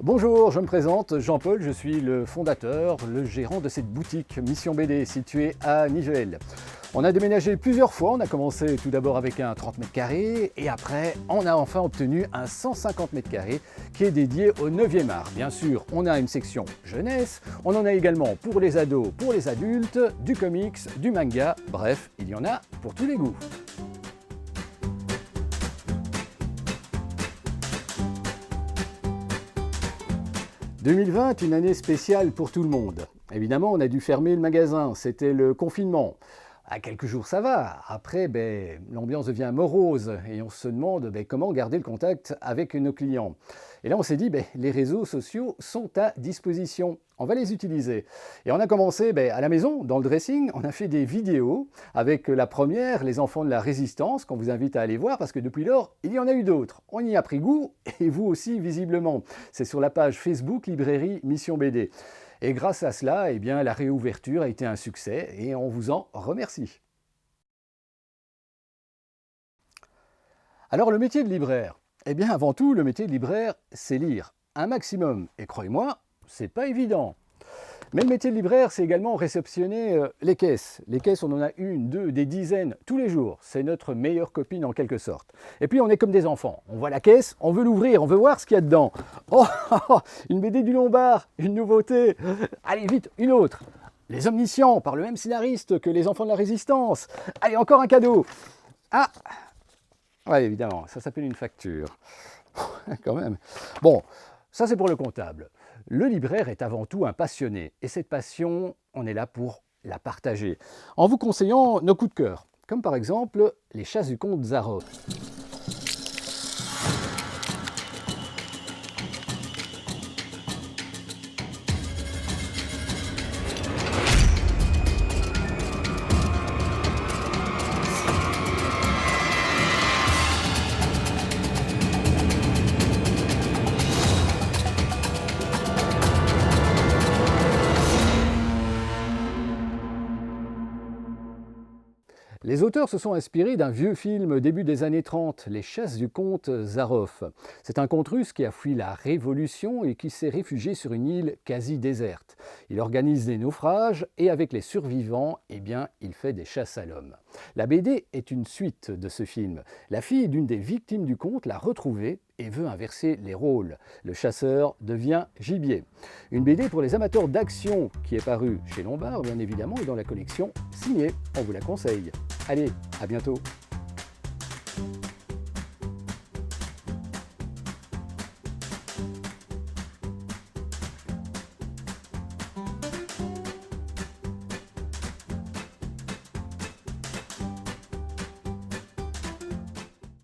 Bonjour, je me présente, Jean-Paul, je suis le fondateur, le gérant de cette boutique Mission BD située à Nivelles. On a déménagé plusieurs fois, on a commencé tout d'abord avec un 30 mètres carrés et après on a enfin obtenu un 150 mètres carrés qui est dédié au 9e art. Bien sûr, on a une section jeunesse, on en a également pour les ados, pour les adultes, du comics, du manga, bref, il y en a pour tous les goûts. 2020, une année spéciale pour tout le monde. Évidemment, on a dû fermer le magasin, c'était le confinement. À quelques jours, ça va. Après, l'ambiance devient morose et on se demande comment garder le contact avec nos clients. Et là, on s'est dit, les réseaux sociaux sont à disposition. On va les utiliser. Et on a commencé à la maison, dans le dressing, on a fait des vidéos avec la première, les enfants de la résistance, qu'on vous invite à aller voir parce que depuis lors, il y en a eu d'autres. On y a pris goût et vous aussi, visiblement. C'est sur la page Facebook Librairie Mission BD. Et grâce à cela, la réouverture a été un succès et on vous en remercie. Alors le métier de libraire, avant tout, le métier de libraire, c'est lire un maximum. Et croyez-moi, c'est pas évident. Mais le métier de libraire, c'est également réceptionner les caisses. Les caisses, on en a une, deux, des dizaines tous les jours. C'est notre meilleure copine en quelque sorte. Et puis on est comme des enfants. On voit la caisse, on veut l'ouvrir, on veut voir ce qu'il y a dedans. Oh, une BD du Lombard, une nouveauté. Allez vite, une autre. Les Omniscients, par le même scénariste que les Enfants de la Résistance. Allez, encore un cadeau. Ah, ouais, évidemment, ça s'appelle une facture. Quand même. Bon, ça c'est pour le comptable. Le libraire est avant tout un passionné et cette passion, on est là pour la partager en vous conseillant nos coups de cœur, comme par exemple les chasses du comte Zaroff. Les auteurs se sont inspirés d'un vieux film début des années 30, Les chasses du comte Zaroff. C'est un comte russe qui a fui la Révolution et qui s'est réfugié sur une île quasi déserte. Il organise des naufrages et avec les survivants, il fait des chasses à l'homme. La BD est une suite de ce film. La fille d'une des victimes du conte l'a retrouvée et veut inverser les rôles. Le chasseur devient gibier. Une BD pour les amateurs d'action qui est parue chez Lombard, bien évidemment, et dans la collection signée. On vous la conseille. Allez, à bientôt.